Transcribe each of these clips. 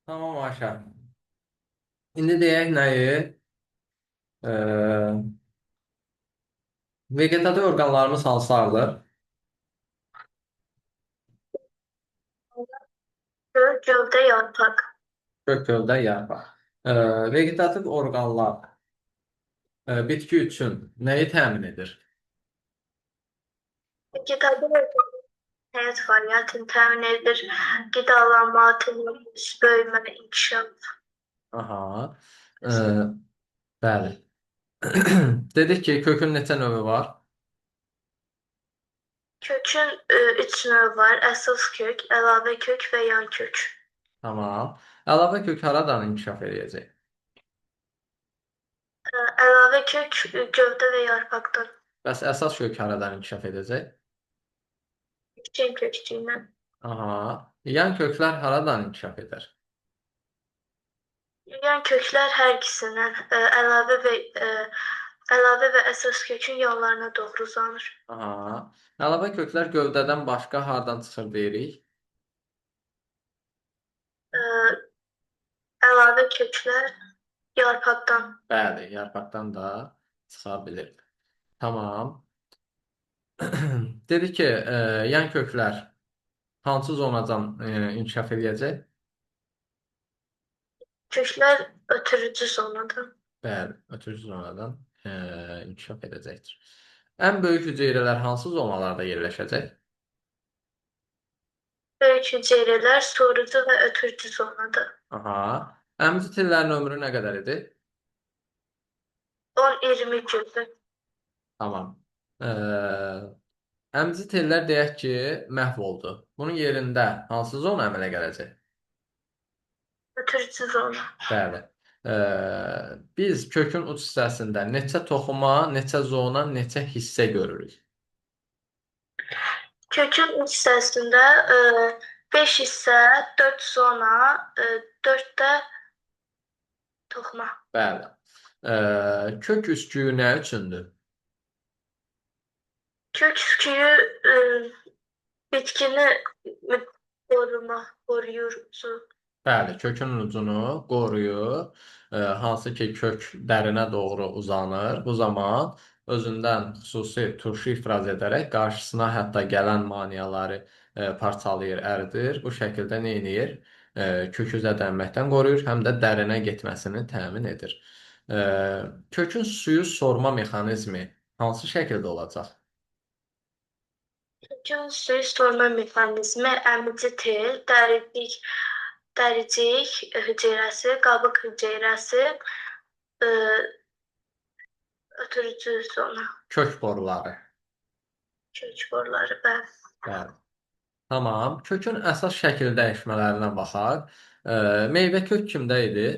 Tamam Ayşə. İndi deyək nəyi? Vegetativ orqanlarımız hansılardır? Gövdə, yarpaq. Kök, gövdə, yarpaq. Vegetativ orqanlar bitki üçün nəyi təmin edir? Vegetal həyat fəaliyyətini təmin edir. Qidalanma, teneffüs, böyümə, inkişaf. Aha. E, bəli. Dedik ki, kökün neçə növü var? Kökün üç növü var. Əsas kök, əlavə kök və yan kök. Tamam. Əlavə kök haradan inkişaf edəcək? Əlavə kök gövdə və yarpaqdan. Bəs əsas kök haradan inkişaf edəcək? Kiçik kökçüyündən. Aha. Yan köklər haradan inkişaf edər? Yan köklər hər ikisindən əlavə və əsas kökün yanlarına doğru uzanır. Aha. Əlavə köklər gövdədən başqa hardan çıxır deyirik? Ə, Əlavə köklər yarpaqdan. Bəli, yarpaqdan da çıxa bilir. Tamam. Dedi ki, yan köklər hansı zonadan inkişaf edəcək? Köklər ötürücü zonadan. Bəli, ötürücü zonadan inkişaf edəcəkdir. Ən böyük hüceyrələr hansı zonalarda yerləşəcək? Böyük hüceyrələr sorucu və ötürücü zonada. Aha. Əmci tellərin ömrü nə qədər idi? 10-20 gündür. Tamam. E, Əmci tellər deyək ki, məhv oldu. Bunun yerində hansı zona əmələ gələcək? Ötürücü zona. Bəli. Biz kökün uç hissəsində neçə toxuma, neçə zona, neçə hissə görürük? Kökün iç hissəsində 5 hissə, 4 zona, 4 də toxuma. Bəli. Kök üsküyü nə üçündür? Kök küçüyü bitkini qoruyur. Bəli, kökün ucunu qoruyur. Hansı ki kök dərinə doğru uzanır. Bu zaman özündən xüsusi turşu ifraz edərək qarşısına hətta gələn maneələri parçalayır, əridir. Bu şəkildə nə edir? Kökü zədələnməkdən qoruyur, həm də dərinə getməsini təmin edir. E, Kökün suyu sorma mexanizmi hansı şəkildə olacaq? Kökün suyu sorma mexanizmi əmici tel, dəricik hüceyrəsi, qabıq hüceyrəsi, e, ötürücü zona, Kök boruları. kök boruları və Bəli. Tamam. Kökün əsas şəkil dəyişmələrinə baxaq. Meyvə kök kimdə idi?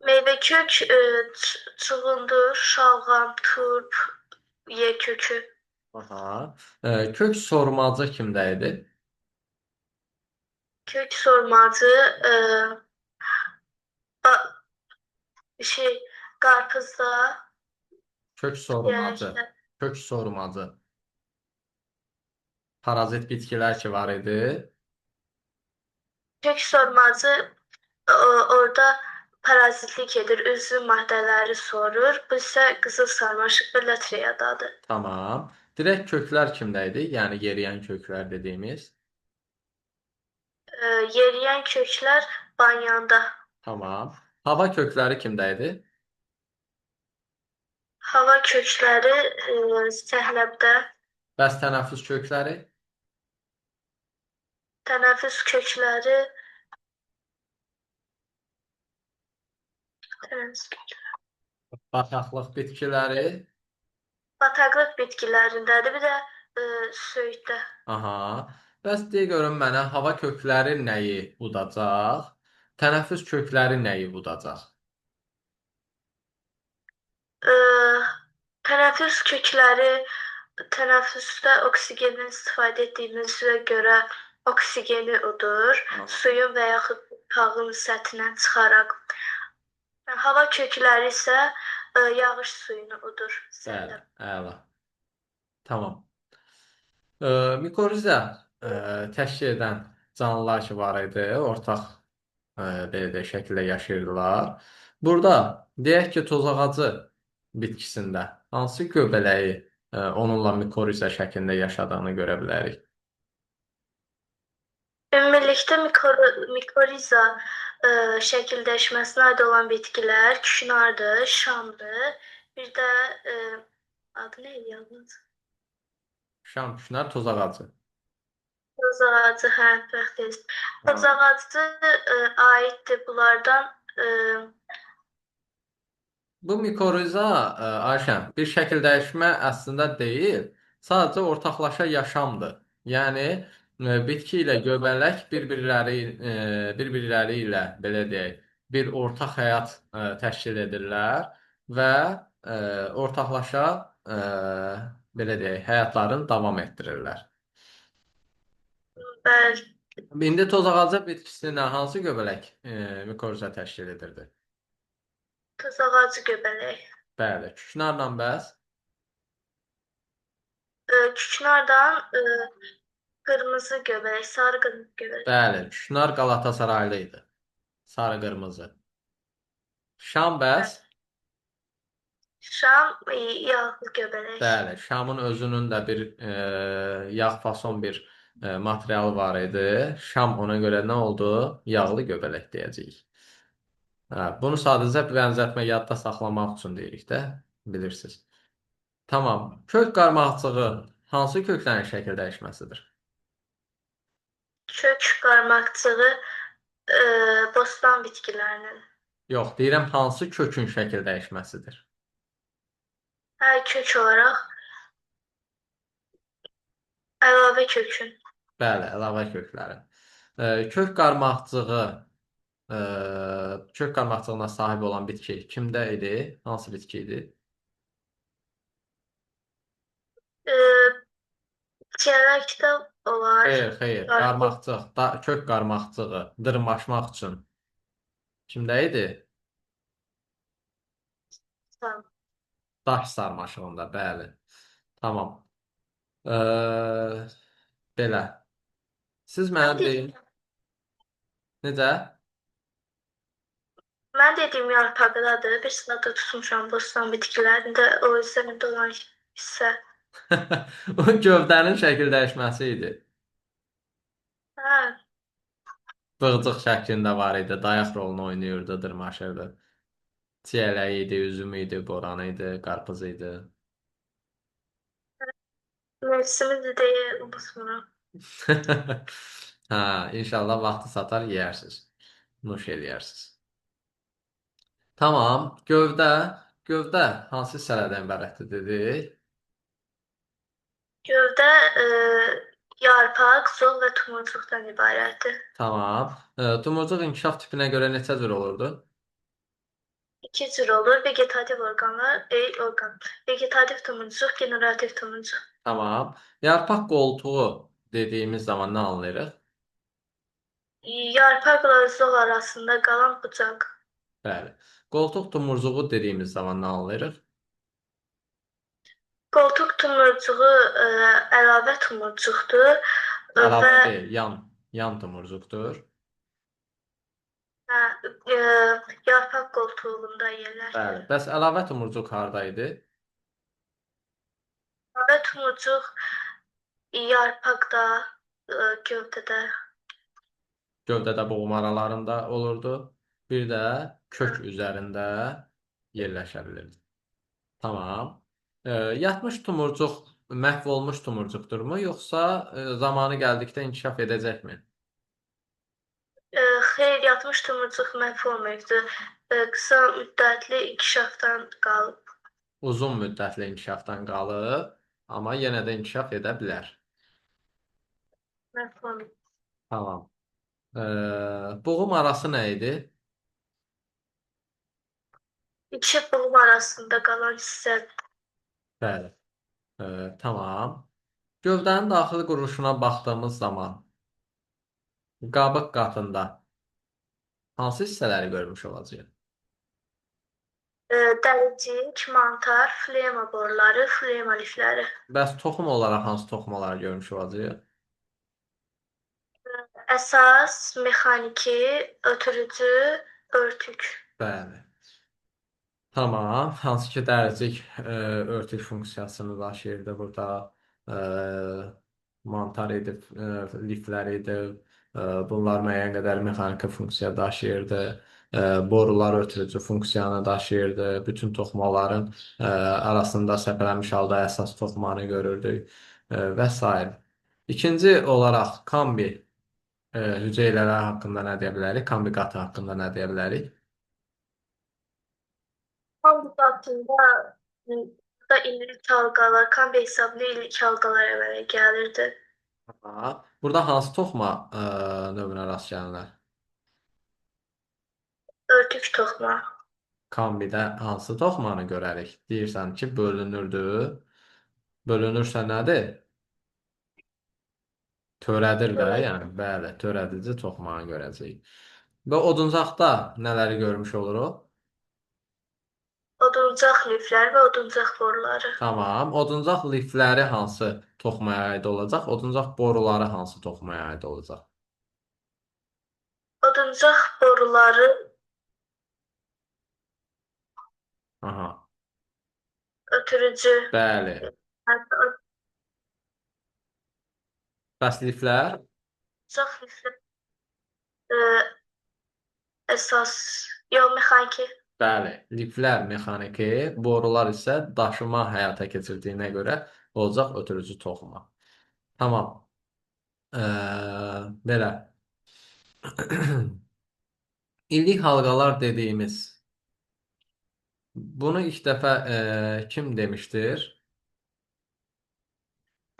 meyvə kök, çuğundur, şalğam, turp, yer kökü. Aha. Kök sormacı kimdə idi? Kök sormacı, ba- qarpızda, Kök sormacı. yerəkdə. Kök sormacı. Parazit bitkilər ki var idi. Kök sormacı orada parazitlik edir, üzvü maddələri sorur. Bu isə qızıl sarmaşıq və latreadadır. Tamam. Direkt köklər kimdə idi? Yəni yeriyən köklər dediyimiz. Yeriyən köklər banyanda. Tamam. Hava kökləri kimdə idi? Hava kökləri səhləbdə. Bəs tənəffüs kökləri? Tənəffüs kökləri Bataqlıq bitkiləri? bataqlıq bitkilərindədir, bir də söyüddə. Aha. Bəs deyə görüm mənə hava kökləri nəyi udacaq? Tənəffüs kökləri nəyi udacaq? Ə, Tənəffüs kökləri tənəffüsdə oksigendən istifadə etdiyimizə görə oksigeni udur, Aha. suyun və yaxud torpağın səthindən çıxaraq. Hava kökləri isə yağış suyunu udur. Bəli, əla. Tamam. Mikorizə təşkil edən canlılar ki var idi, ortaq belə də şəkildə yaşayırdılar. Burada deyək ki, tozağacı bitkisində hansı göbələyi onunla mikorizə şəklində yaşadığını görə bilərik. Ümumilikdə mikoriza şəkil dəyişməsinə aid olan bitkilər küknardır, şamdır. Bir də adı nə idi yalnız? Şam, küşnar, tozağacı. Toz ağacı, hə, bəxtəyiz. Toz Tamam. ağacı aiddir bunlardan. Bu mikoriza, Ayşən, bir şəkil dəyişmə əslində deyil, sadəcə ortaqlaşa yaşamdır. Yəni, bitki ilə göbələk bir-birləri ilə, belə deyək, bir ortaq həyat təşkil edirlər və ortaqlaşa, e, belə deyək, həyatlarını davam etdirirlər. Bəli, İndi tozağacı bitkisinə hansı göbələk mikoriza təşkil edirdi? toz ağacı göbələk. Bəli, küknarla bəs? Küknardan qırmızı göbələk, sarı qırmızı göbələk. Bəli, küknar Qalatasaraylı idi. Sarı qırmızı. Şam bəs? Şam yağlı göbələk. Bəli, Şamın özünün də bir yağ fason bir materialı var idi. Şam ona görə nə oldu? Yağlı göbələk deyəcəyik. Hə, bunu sadəcə bənzətmə yadda saxlamaq üçün deyirik də, bilirsiniz. Tamam. Kök qarmaqcığı hansı köklərin şəkil dəyişməsidir? Kök qarmaqcığı bostan bitkilərinin. Yox, deyirəm hansı kökün şəkil dəyişməsidir? Hər kök olaraq əlavə kökün. Bəli, əlavə kökləri. Kök qarmaqcığı kök qarmaqcığına sahib olan bitki kimdə idi? Hansı bitki idi? E, Çiyələkdə olar. Xeyr, xeyr. Qarpız, Qarmaqcıq, kök qarmaqcığı dırmaşmaq üçün kimdə idi? Daş sarmaşığında, bəli. Tamam. Eee, belə. Siz Mən mənə dediyim, deyin. Necə? mən dediyim yarpaqdadır. Bir sırada tutmuşam bostan bitkilərində. O üzərində olan hissə. O gövdənin şəkil dəyişməsi idi. Hə, Bığcıq şəklində var idi. Dayaq rolunu oynayırdı, dırmaşırdı. Çiyələyi idi, üzümü idi, boranı idi, qarpızı idi. mövsümü deyə unutmuram. Hə, inşallah vaxtı satar yeyərsiniz. Nuş eləyərsiniz. Tamam. Gövdə hansı hissələrdən ibarətdir dedik? Gövdə yarpaq, zol və tumurcuqdan ibarətdir. Tamam. Tumurcuq inkişaf tipinə görə neçə cür olurdu? İki cür olur. Vegetativ orqanlar, orqan. Vegetativ tumurcuq, generativ tumurcuq. Tamam. Yarpaq qoltuğu dediyimiz zaman nə anlayırıq? Yarpaqla zol arasında qalan bucaq. Bəli. Qoltuq tumurcuğu dediyimiz zaman nə anlayırıq? Qoltuq tumurcuğu əlavə tumurcuqdur Əlavə və deyil, yan tumurcuqdur. hə, e, yarpaq qoltuğunda yerləşir. Bəli. Bəs əlavə tumurcuq harda idi? Əlavə tumurcuq yarpaqda, gövdədə. Gövdədə boğum aralarında olurdu. Bir də kök üzərində yerləşə bilirdi. Tamam. Yatmış tumurcuq məhv olmuş tumurcuqdurmu, yoxsa zamanı gəldikdə inkişaf edəcəkmi? Xeyr, yatmış tumurcuq məhv olmayıbdır. Qısa müddətli inkişafdan qalıb. Uzun müddətli inkişafdan qalıb, amma yenə də inkişaf edə bilər. Məhv olmayıb. Tamam. Boğum arası nə idi? İki buğum arasında qalan hissə Bəli. Tamam. Gövdənin daxili quruluşuna baxdığımız zaman qabıq qatında hansı hissələri görmüş olacağıq? dəricik, mantar, flema boruları, flema lifləri. Bəs toxum olaraq hansı toxumaları görmüş olacağıq? Əsas, mexaniki, ötürücü, örtük. Bəli. Tamam. Hansı ki, dəricik örtük funksiyasını daşıyırdı burada. E, Mantar edib, liflər edib. Bunlar müəyyən qədər mexaniki funksiya daşıyırdı. Borular ötürücü funksiyanı daşıyırdı. Bütün toxumaların arasında səpələnmiş halda əsas toxumanı görürdük və s. İkinci olaraq kombi hüceyrələri haqqında nə deyə bilərik? Kombi qatı haqqında nə deyə bilərik? Hamburg altında da illik halqalar, kambi hesablı illik halqalar əmələ gəlirdi. Aha. Burada hansı toxuma növünə rast gəlinir? Örtük toxuma. Kombidə hansı toxumanı görərik? Deyirsən ki, bölünürdü. Bölünürsə nədir? Törədir də, yəni bəli, törədici toxumanı görəcəyik. Və oduncaqda nələri görmüş oluruq? Oduncaq liflər və oduncaq boruları. Tamam. Oduncaq lifləri hansı toxumaya aid olacaq? Oduncaq boruları hansı toxumaya aid olacaq? Oduncaq boruları Aha. ötürücü. Bəli. Bəs liflər? Oduncaq liflər əsas, yox mexaniki. Bəli, liflər mexaniki, borular isə daşıma həyata keçirdiyinə görə olacaq ötürücü toxuma. Tamam. Belə. İllik halqalar dediyimiz bunu ilk dəfə kim demişdir?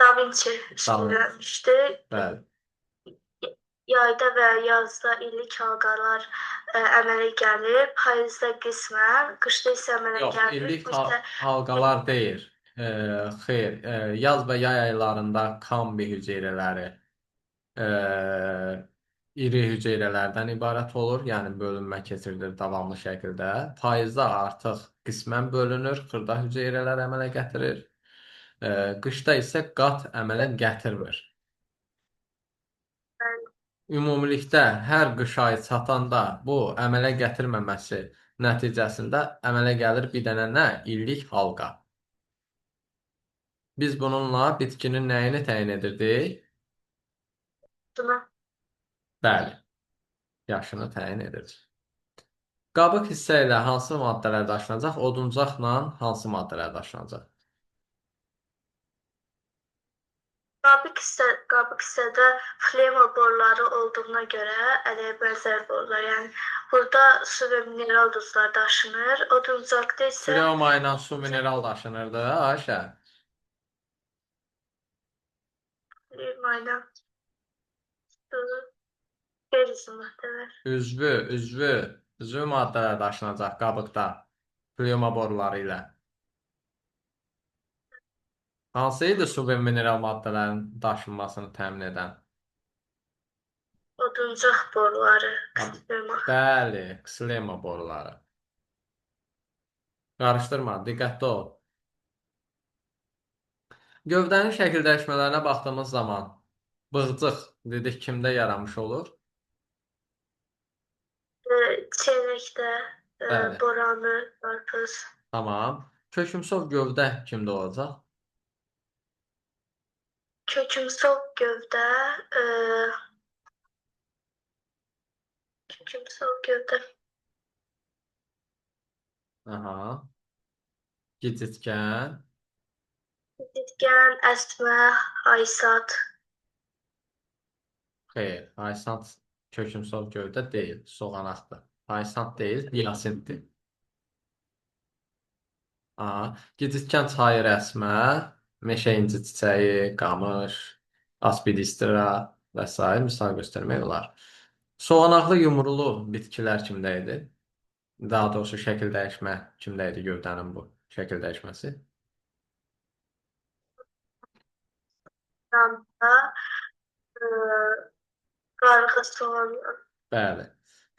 Da Vinci Da Vinci. söyləmişdi. Bəli. Yayda və yazda illik halqalar əmələ gəlir. Payızda qismən, qışda isə əmələ Yox, gəlir. illik Bu isə halqalar deyil. Xeyr, yaz və yay aylarında kombi hüceyrələri iri hüceyrələrdən ibarət olur, yəni bölünmə keçirilir davamlı şəkildə. Payızda artıq qismən bölünür, xırda hüceyrələr əmələ gətirir. Qışda isə qat əmələ gətirmir. Ümumilikdə hər qış ayı çatanda bu əmələ gətirməməsi nəticəsində əmələ gəlir bir dənə nə? İllik halqa. Biz bununla bitkinin nəyini təyin edirdik? buna Bəli, yaşını təyin edirdik. Qabıq hissə ilə hansı maddələr daşınacaq? Oduncaqla hansı maddələr daşınacaq? qabıq hissədə flema boruları olduğuna görə ələyə bənzər borular. Yəni burada su və mineral duzlar daşınır. Oduncaqda isə Flema ilə su mineral daşınırdı, Ayşə. flema ilə su, qeyri-su maddələr. Üzvü maddələr daşınacaq qabıqda. Flema boruları ilə. Hansı idi su və mineral maddələrin daşınmasını təmin edən? Oduncaq boruları, flema. Bəli, ksilema boruları. Qarışdırma, diqqətli ol. Gövdənin şəkil dəyişmələrinə baxdığımız zaman bığcıq dedik kimdə yaranmış olur? Çeynəkdə Bəli, boranı, qarpız. tamam. Kökümsov gövdə kimdə olacaq? Kökümsol gövdə, kökümsol gövdə. Aha. Gicitkən. Didgən, əsmə, aysat. Xeyr, Aysant kökümsov gövdə deyil, soğanaqdır. Aysant deyil, hiyasintdir. Gicitkən çayır əsmə, meşə inci çiçəyi, qamış, aspidistra və s. misal göstərmək olar. Soğanaqlı yumrulu bitkilər kimdə idi? Daha doğrusu şəkil dəyişmə kimdə idi gövdənin bu şəkil dəyişməsi? Randa, qarğı soğanı. Bəli.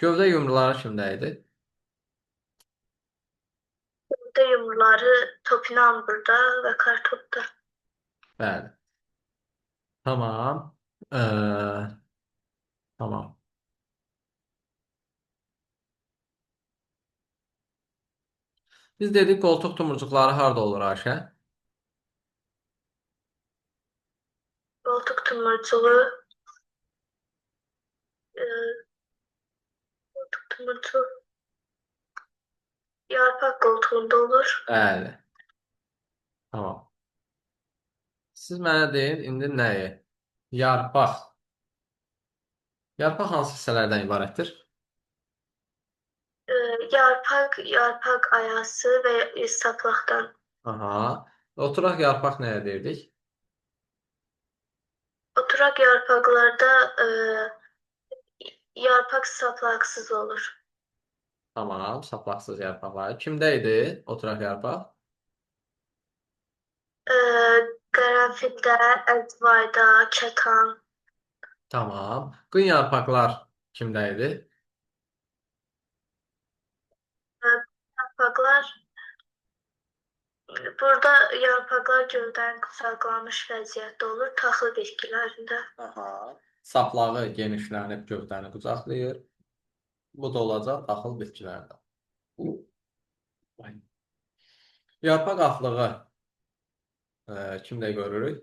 Gövdə yumruları kimdə idi? Gövdə yumruları topinamburda və kartopda. Bəli. Tamam. Tamam. Biz dedik qoltuq tumurcuqları harda olur Ayşə? Koltuk tumurcuğu, e, koltuk tumurcuğu yarpak koltuğunda olur. Bəli. Tamam. Siz mənə deyin, indi nəyi? Yarpaq. Yarpaq hansı hissələrdən ibarətdir? E, yarpak ayası ve saplaktan. Aha. Oturaq yarpaq nəyə deyirdik? Oturak yarpaklarda yarpak saplaksız olur. Tamam, saplaqsız yarpaqlar. Kimdə idi oturaq yarpaq? E, Karanfilde, edzvayda, keten. Tamam. Qın yarpaqlar kimdə idi? E, yarpaklar Burada yarpaqlar gövdən qısalmış vəziyyətdə olur, taxıl bitkilərində. Aha. Saplağı genişlənib gövdəni qucaqlayır. Bu da olacaq taxıl bitkilərdə. Vay. Yarpaq aflığı kimdə görürük?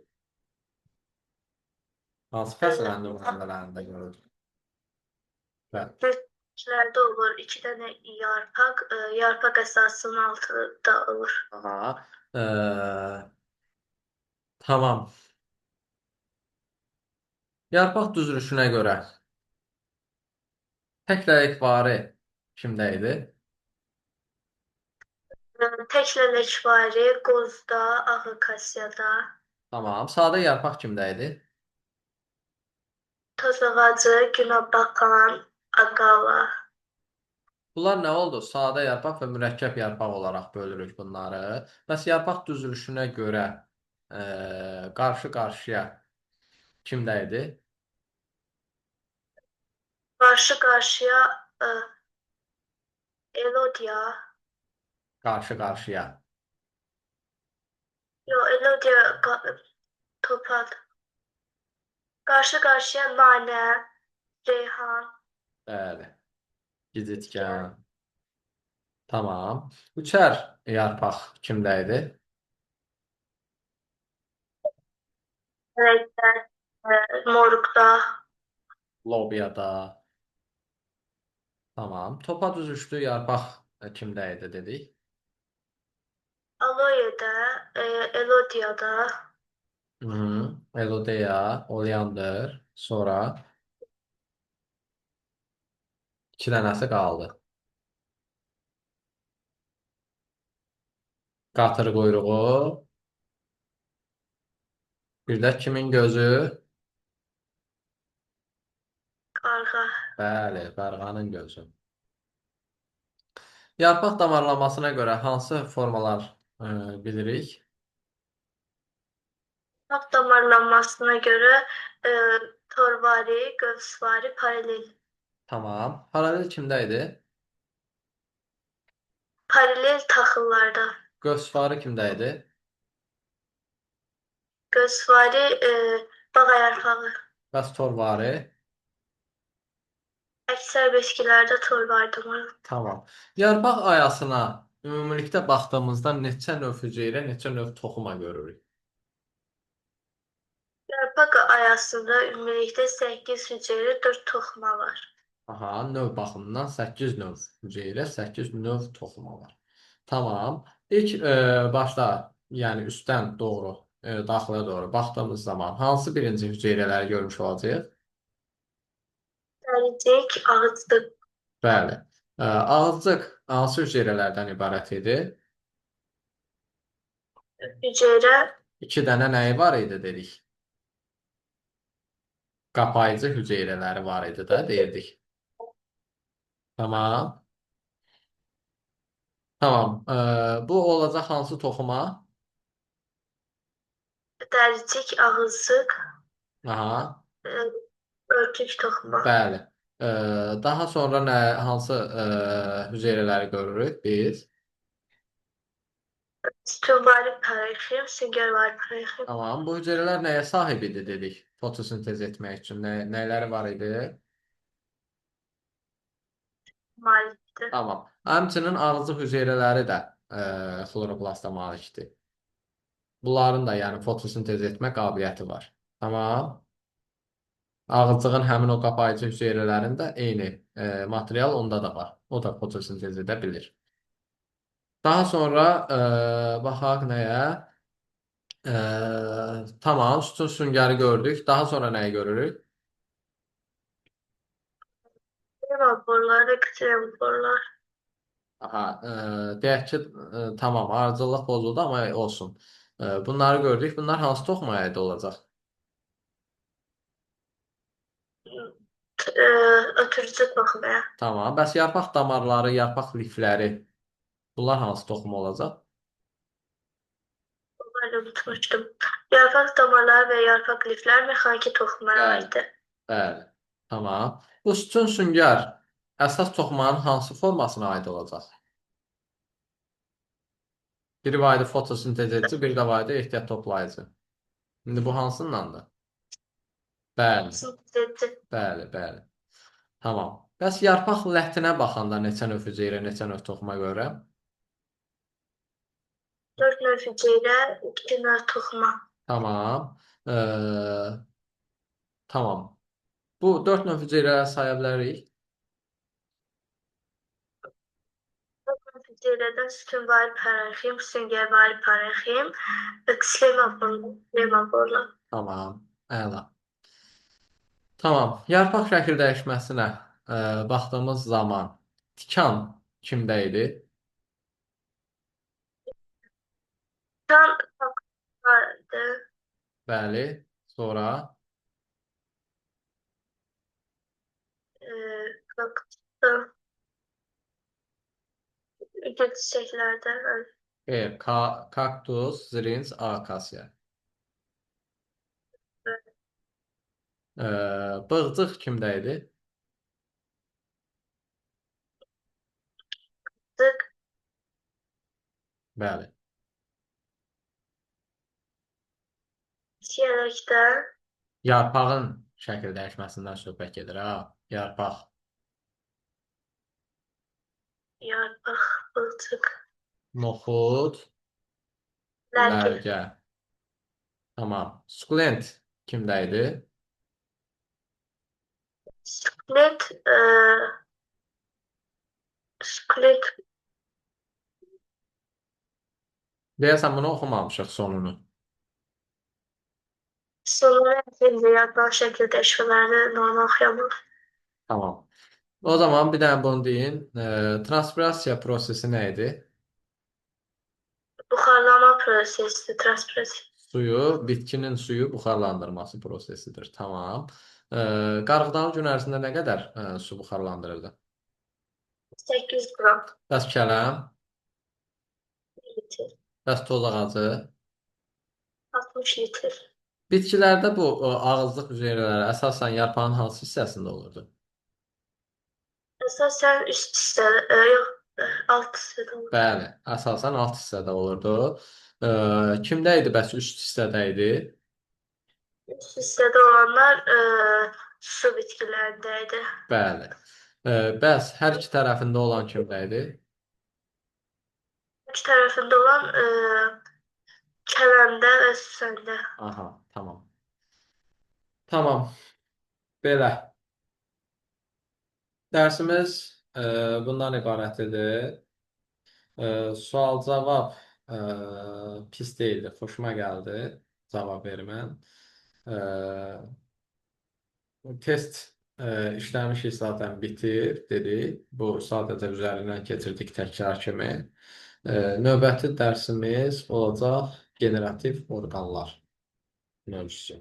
Hansı fəsillərin nümunələrində görürük? Bəli. Bitkilərdə olur, iki dənə yarpaq, yarpaq əsasının altında olur. Aha. E, tamam. Yarpaq düzülüşünə görə tək ləyəkvari kimdə idi? Tək lələkvari, qozda, ağakasiyada, Tamam. Sadə yarpaq kimdə idi? toz ağacı, günəbaxan, aqala. Bunlar nə oldu? Sadə yarpaq və mürəkkəb yarpaq olaraq bölürük bunları. Bəs yarpaq düzülüşünə görə qarşı-qarşıya kimdə idi? Qarşı-qarşıya elodiya, Qarşı-qarşıya. elodiya topad. Qarşı-qarşıya nanə, reyhan, Bəli. Gicitkən. Tamam. Üçər yarpaq kimdə idi? rənglər, moruqda, Lobiyada. Tamam. Topa düzüşlü yarpaq kimdə idi dedik? aloedə, elodiyada, Hı -hı. Elodeya, oleander, sonra iki dənəsi qaldı. Qatır quyruğu, bir də kimin gözü? qarğa. Bəli, qarğanın gözü. Yarpaq damarlamasına görə hansı formalar bilirik? Saf damarlanmasına görə e, torvari, qövsvari, paralel. Tamam. Paralel kimdə idi? Paralel taxıllarda. Qövsfarı kimdə idi? Qövsvari, bağ yarpağı. Bəs torvarı? Əksər bitkilərdə torvari damarı. Tamam. Yarpaq ayasına ümumilikdə baxdığımızda neçə növ hüceyrə, neçə növ toxuma görürük? Yarpaq ayasında ümumilikdə 8 hüceyrə, 4 toxuma var. Aha, növ baxımından 8 növ hüceyrə, 8 növ toxuma var. Tamam. İlk başda, yəni üstdən doğru, daxilə doğru baxdığımız zaman hansı birinci hüceyrələri görmüş olacağıq? Dəricik, ağızlıq, Bəli. Ağızcıq hansı hüceyrələrdən ibarət idi? hüceyrə, İki dənə nəyi var idi dedik? Qapayıcı hüceyrələri var idi da deyirdik. Tamam. Tamam. Bu olacaq hansı toxuma? dəricik, ağızlıq, Aha. e, örtük toxuma. Bəli. Daha sonra hansı hüceyrələri görürük biz? Sütunvari parexim, süngərvari parexim. Tamam. Bu hüceyrələr nəyə sahib idi dedik? Fotosintez etmək üçün nələri var idi? malikdir. Tamam. Həmçinin ağızlıq hüceyrələri də xloroplasta malikdir. Bunların da yəni fotosintez etmə qabiliyyəti var. Tamam. Ağızlığın həmin o qapayıcı hüceyrələrində eyni material onda da var. O da fotosintez edə bilir. Daha sonra baxaq nəyə? Tamam, sütun süngəri gördük. Daha sonra nəyi görürük? Vaporlar ve küçük vaporlar. Aha, deyək ki, tamam, arıcıllıq pozuldu, amma olsun. Bunları gördük. Bunlar hansı toxumaya aid olacaq? E, Ötürücü toxumaya. Tamam, bəs yarpaq damarları, yarpaq lifləri, bunlar hansı toxum olacaq? Onları unutmuştum. Yarpaq damarları ve yarpaq lifler mexaniki toxumaya Bəli, aiddir. bəli. Tamam. Bu sütun süngər əsas toxumanın hansı formasına aid olacaq? Biri var idi fotosintez edici, biri də var idi ehtiyat toplayıcı. İndi bu hansındandır? Bəli, Sintezi. bəli, bəli. Tamam. Bəs yarpaq ləhtinə baxanda neçə növ hüceyrə, neçə növ toxuma görə? 4 növ hüceyrə, 2 növ toxuma. Tamam. Tamam. Bu 4 növ hüceyrələri saya bilərik. 4 növ hüceyrədən sütunvari parenxim, süngərvari parenxim, xlema formu, xlema formu. Tamam. Əla. Tamam. Yarpaq şəkil dəyişməsinə baxdığımız zaman tikan kimdə idi? Kan vardı. Bəli. Sonra E, Kaktusda. İlk çiçəklərdən. kaktus, zirinç, akasiya. Bığcıq kimdə idi? Artıq Bəli. çiyələkdən. Yarpağın şəkil dəyişməsindən söhbət gedir ha. Yarpaq. Yarpaq, bılçıq, Noxud, lərgə. lərgə. Tamam. Sukulent kimdə idi? Skelet, skelet Deyəsən bunu oxumamışıq sonunu. sonuna eləcə yarpaq şəkil dəyişmələrini normal oxuyamır. Tamam. O zaman bir dənə bunu deyin. Transpirasiya prosesi nə idi? Buxarlama prosesi, transpirasiya. Suyu, bitkinin suyu buxarlandırması prosesidir. Tamam. Qarğıdalı gün ərzində nə qədər su buxarlandırırdı? 8 qram Bəs kələm, litr, bəs toz ağacı. 60 litr. Bitkilərdə bu ağızlıq hüceyrələri əsasən yarpağın hansı hissəsində olurdu? Əsasən üst hissədə, yox, alt hissədə olur. Bəli, əsasən alt hissədə olurdu. Kimdə idi bəs üst hissədə idi? Üst hissədə olanlar su bitkilərində idi. Bəli. Bəs hər iki tərəfində olan kimdə idi? Üç tərəfində olan kələmdə və süsəndə. Aha, tamam. Tamam. Belə. Dərsimiz bundan ibarət idi. Sual-cavab pis deyildi, xoşuma gəldi cavab vermən. Test işləmişik zaten bitir dedik. Bu sadəcə üzərindən keçirdik təkrar kimi. Növbəti dərsimiz olacaq generativ orqanlar mövzusu.